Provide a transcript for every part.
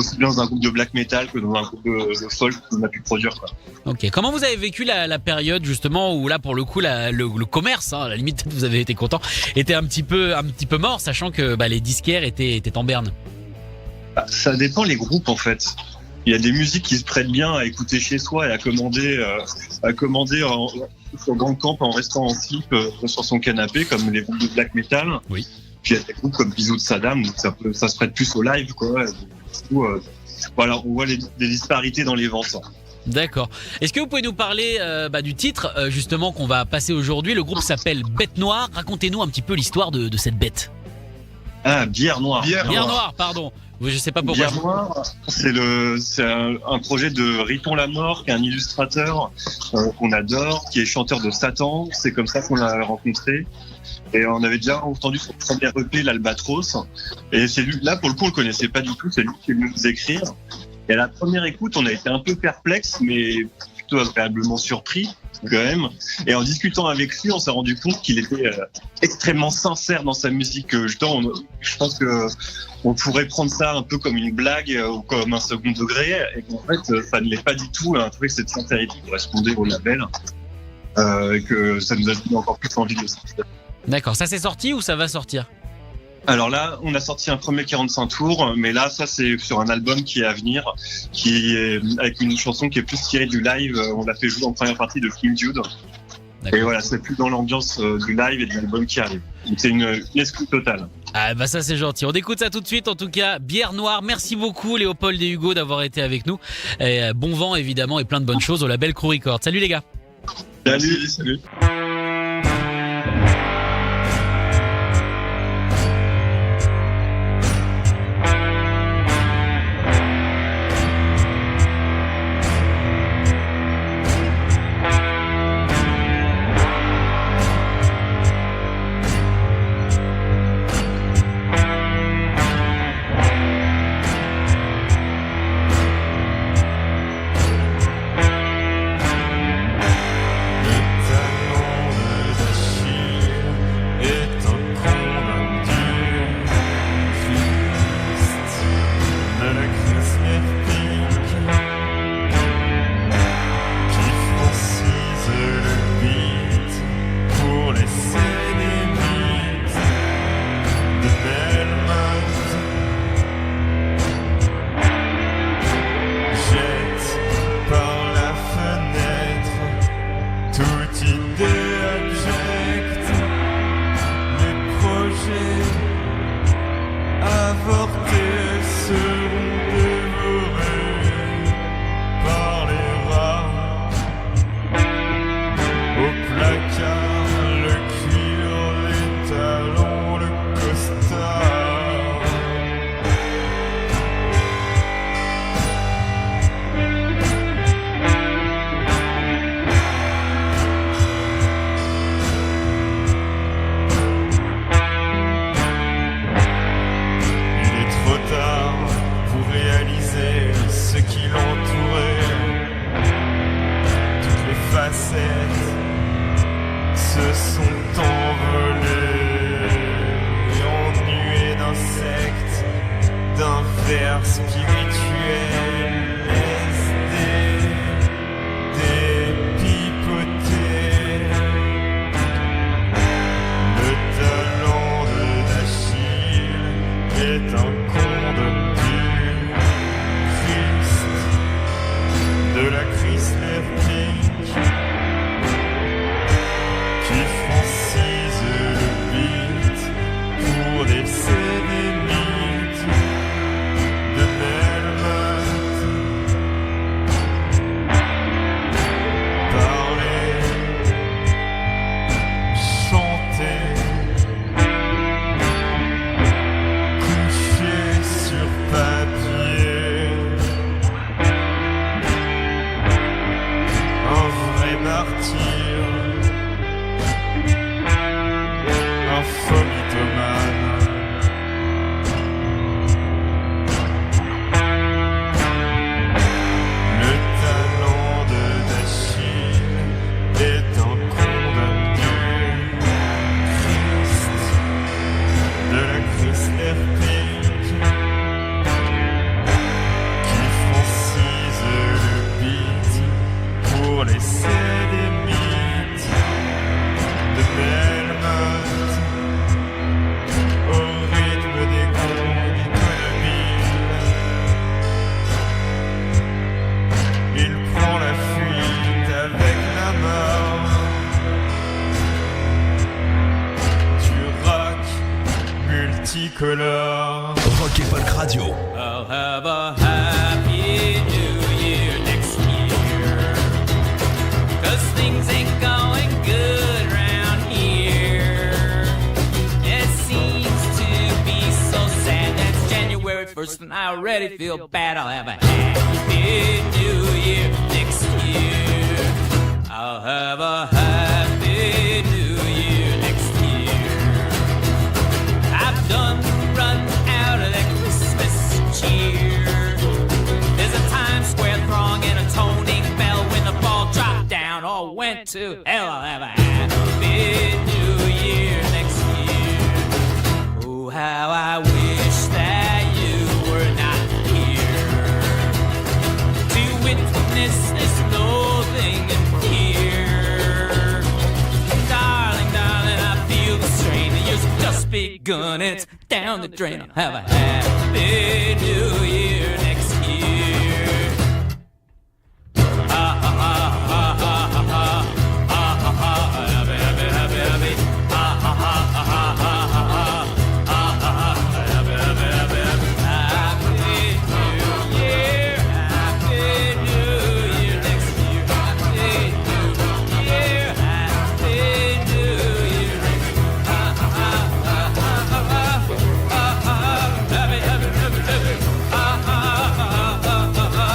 aussi bien dans un groupe de black metal que dans un groupe de folk qu'on a pu produire, quoi. Ok. Comment vous avez vécu la période justement où là pour le coup le commerce, à la limite vous avez été content, était un petit peu mort, sachant que les disquaires étaient en berne. Ça dépend les groupes en fait. Il y a des musiques qui se prêtent bien à écouter chez soi et à commander sur Bandcamp en restant en slip sur son canapé, comme les groupes de black metal. Oui. Puis il y a des groupes comme Bisous de Saddam, donc ça se prête plus au live, quoi. Du coup, voilà, on voit des disparités dans les ventes. D'accord. Est-ce que vous pouvez nous parler du titre justement qu'on va passer aujourd'hui? Le groupe s'appelle Bête Noire. Racontez-nous un petit peu l'histoire de cette bête. Ah, Bière Noire. Bière Noire, pardon. Je sais pas pourquoi. Bière Noire, c'est un projet de Riton Lamort, qui est un illustrateur qu'on adore, qui est chanteur de Satan. C'est comme ça qu'on l'a rencontré. Et on avait déjà entendu son premier EP, l'Albatros. Et c'est lui, là, pour le coup, on le connaissait pas du tout. C'est lui qui est venu nous écrire. Et à la première écoute, on a été un peu perplexe, mais plutôt agréablement surpris, quand même. Et en discutant avec lui, on s'est rendu compte qu'il était extrêmement sincère dans sa musique. Je pense que on pourrait prendre ça un peu comme une blague ou comme un second degré. Et qu'en fait, ça ne l'est pas du tout. On a trouvé que cette sincérité correspondait au label. Et que ça nous a donné encore plus envie de sortir. D'accord. Ça s'est sorti ou ça va sortir? Alors là, on a sorti un premier 45 tours, mais là, ça c'est sur un album qui est à venir, qui est avec une chanson qui est plus tirée du live. On l'a fait jouer en première partie de King Jude. D'accord. Et voilà, c'est plus dans l'ambiance du live et de l'album qui arrive. Donc c'est une exclue totale. Ah ça c'est gentil. On écoute ça tout de suite. En tout cas, Bière Noire. Merci beaucoup Léopold et Hugo d'avoir été avec nous. Et bon vent évidemment et plein de bonnes choses au label Crew Records. Salut les gars. Salut. Nicolas. Rock et Folk Radio. I'll have a happy new year next year. 'Cause things ain't going good around here. It seems to be so sad that it's January 1st and I already feel bad. I'll have a happy new year next year. I'll have a happy new year next year. I've done run out of that Christmas cheer. There's a Times Square throng and a toning bell when the ball dropped down or went to hell. I'll have a happy new year next year. Oh, how I wish that you were not here to witness this loathing and fear. Darling, darling, I feel the strain. The year's just begun, it's down the drain. I'll have a happy new year next year. Ha ha ha ha ha ha ha ha ha. Happy, happy, happy, happy. Ha ha ha ha ha ha ha ha ha. Happy, happy, happy, happy. Happy New Year. Happy New Year next year. Happy New Year. Happy New Year next year. Ha ha ha ha ha ha ha. Happy, happy, happy, happy. Ha ha ha ha ha ha.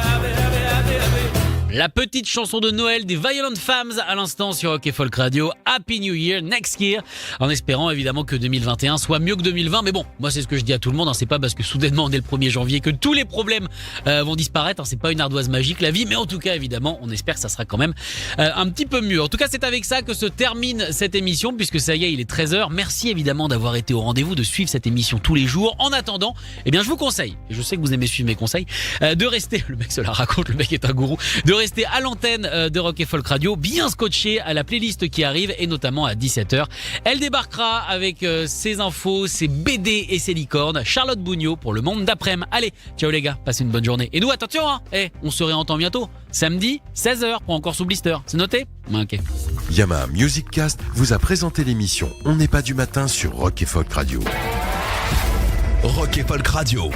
Happy, happy, happy, happy. La petite chanson de Noël des Violent Femmes à l'instant sur Rock et Folk Radio. Happy New Year, next year. En espérant évidemment que 2021 soit mieux que 2020. Mais bon, moi c'est ce que je dis à tout le monde. C'est pas parce que soudainement on est le 1er janvier que tous les problèmes vont disparaître. C'est pas une ardoise magique la vie. Mais en tout cas évidemment on espère que ça sera quand même un petit peu mieux. En tout cas c'est avec ça que se termine cette émission. Puisque ça y est, il est 13h. Merci évidemment d'avoir été au rendez-vous, de suivre cette émission tous les jours. En attendant, eh bien je vous conseille, et je sais que vous aimez suivre mes conseils, de rester, le mec se la raconte, le mec est un gourou, de rester à l'antenne de Rock et Folk Radio, bien scotché à la playlist qui arrive, et notamment à 17h. Elle débarquera avec ses infos, ses BD et ses licornes. Charlotte Bougnot pour le monde d'après-midi. Allez, ciao les gars, passez une bonne journée. Et nous, attention, hein, on se réentend bientôt. Samedi, 16h, pour encore sous blister. C'est noté ? Ok. Yamaha Music Cast vous a présenté l'émission On n'est pas du matin sur Rock et Folk Radio. Rock et Folk Radio.